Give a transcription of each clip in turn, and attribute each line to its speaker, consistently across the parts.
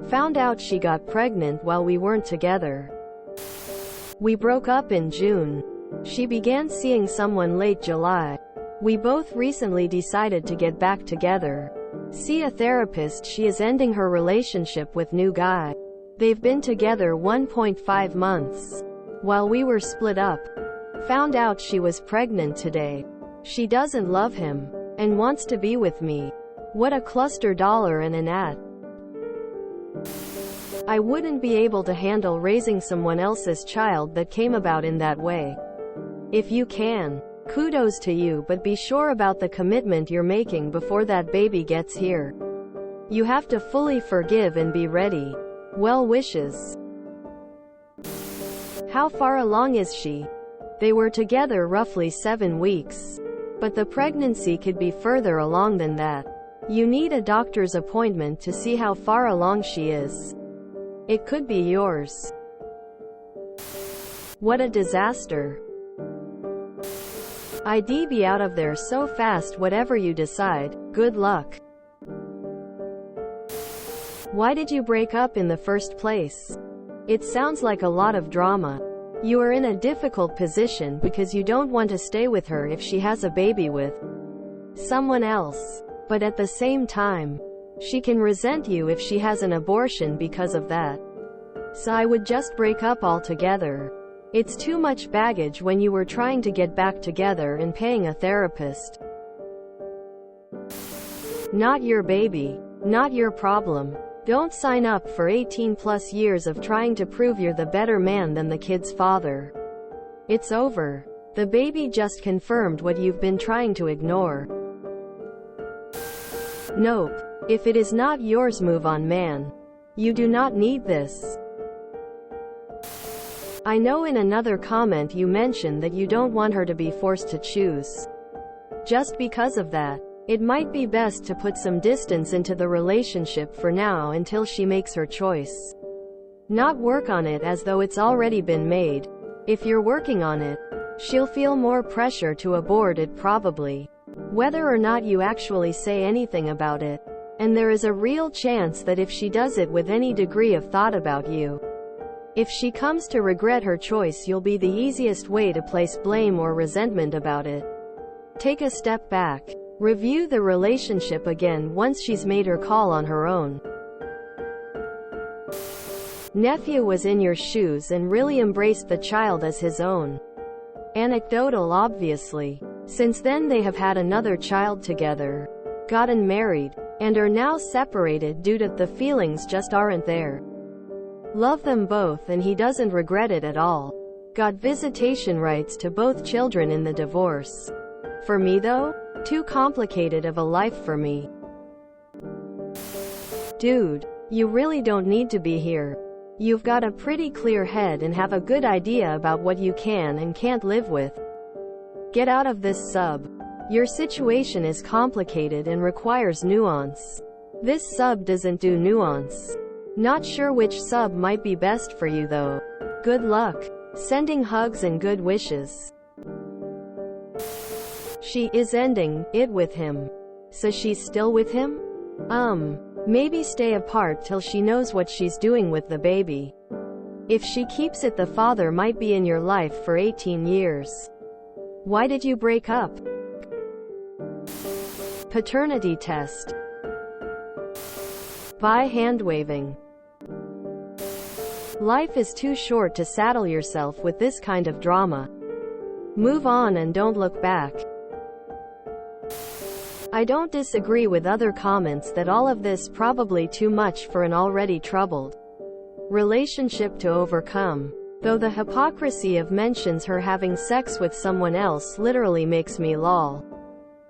Speaker 1: Found out she got pregnant while we weren't together. We broke up in June. She began seeing someone late July. We both recently decided to get back together. See a therapist. She is ending her relationship with new guy. They've been together 1.5 months. While we were split up. Found out she was pregnant today. She doesn't love him. And wants to be with me. What a cluster dollar and an at. I wouldn't be able to handle raising someone else's child that came about in that way. If you can, kudos to you, but be sure about the commitment you're making before that baby gets here. You have to fully forgive and be ready. Well wishes. How far along is she? They were together roughly 7 weeks. But the pregnancy could be further along than that. You need a doctor's appointment to see how far along she is. It could be yours. What a disaster. I'd be out of there so fast. Whatever you decide, good luck. Why did you break up in the first place? It sounds like a lot of drama. You are in a difficult position because you don't want to stay with her if she has a baby with someone else. But at the same time, she can resent you if she has an abortion because of that. So I would just break up altogether. It's too much baggage when you were trying to get back together and paying a therapist. Not your baby. Not your problem. Don't sign up for 18+ years of trying to prove you're the better man than the kid's father. It's over. The baby just confirmed what you've been trying to ignore. Nope. If it is not yours, move on, man. You do not need this. I know in another comment you mentioned that you don't want her to be forced to choose. Just because of that, it might be best to put some distance into the relationship for now until she makes her choice. Not work on it as though it's already been made. If you're working on it, she'll feel more pressure to abort it probably. Whether or not you actually say anything about it. And there is a real chance that if she does it with any degree of thought about you, if she comes to regret her choice, you'll be the easiest way to place blame or resentment about it. Take a step back. Review the relationship again once she's made her call on her own. Nephew was in your shoes and really embraced the child as his own. Anecdotal, obviously. Since then they have had another child together, gotten married, and are now separated due to the feelings just aren't there. Love them both and he doesn't regret it at all. Got visitation rights to both children in the divorce. For me though, too complicated of a life for me. Dude, you really don't need to be here. You've got a pretty clear head and have a good idea about what you can and can't live with. Get out of this sub. Your situation is complicated and requires nuance. This sub doesn't do nuance. Not sure which sub might be best for you though. Good luck. Sending hugs and good wishes. She is ending it with him. So she's still with him? Maybe stay apart till she knows what she's doing with the baby. If she keeps it, the father might be in your life for 18 years. Why did you break up? Paternity test. By hand-waving. Life is too short to saddle yourself with this kind of drama. Move on and don't look back. I don't disagree with other comments that all of this probably too much for an already troubled relationship to overcome. Though the hypocrisy of mentions her having sex with someone else literally makes me lol.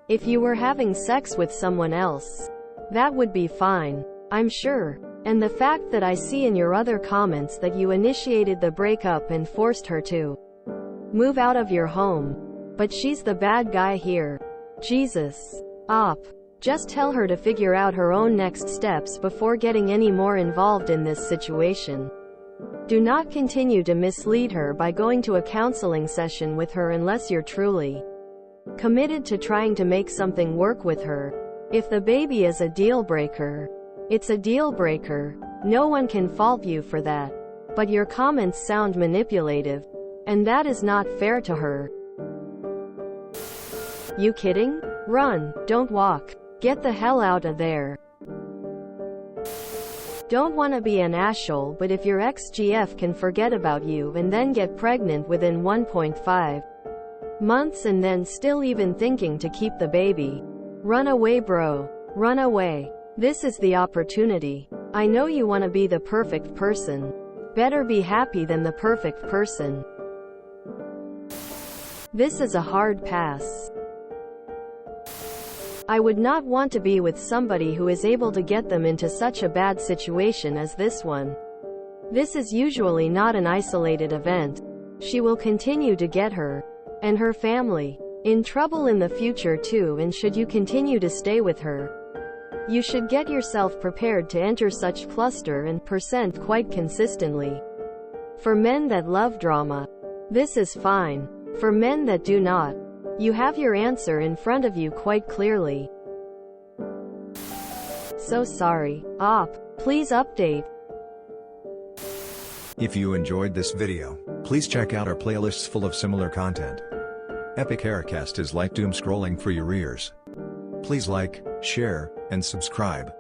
Speaker 1: If you were having sex with someone else, that would be fine, I'm sure. And the fact that I see in your other comments that you initiated the breakup and forced her to move out of your home. But she's the bad guy here. Jesus. Just tell her to figure out her own next steps before getting any more involved in this situation. Do not continue to mislead her by going to a counseling session with her unless you're truly committed to trying to make something work with her. If the baby is a deal breaker, it's a deal breaker. No one can fault you for that. But your comments sound manipulative. And that is not fair to her. You kidding? Run, don't walk. Get the hell out of there. Don't wanna be an asshole, but if your ex-GF can forget about you and then get pregnant within 1.5 months and then still even thinking to keep the baby. Run away, bro. Run away. This is the opportunity. I know you wanna be the perfect person. Better be happy than the perfect person. This is a hard pass. I would not want to be with somebody who is able to get them into such a bad situation as this one. This is usually not an isolated event. She will continue to get her and her family in trouble in the future too, and should you continue to stay with her, you should get yourself prepared to enter such cluster and percent quite consistently. For men that love drama, this is fine. For men that do not, you have your answer in front of you quite clearly. So sorry. Please update.
Speaker 2: If you enjoyed this video, please check out our playlists full of similar content. Epic Haircast is like doom scrolling for your ears. Please like, share, and subscribe.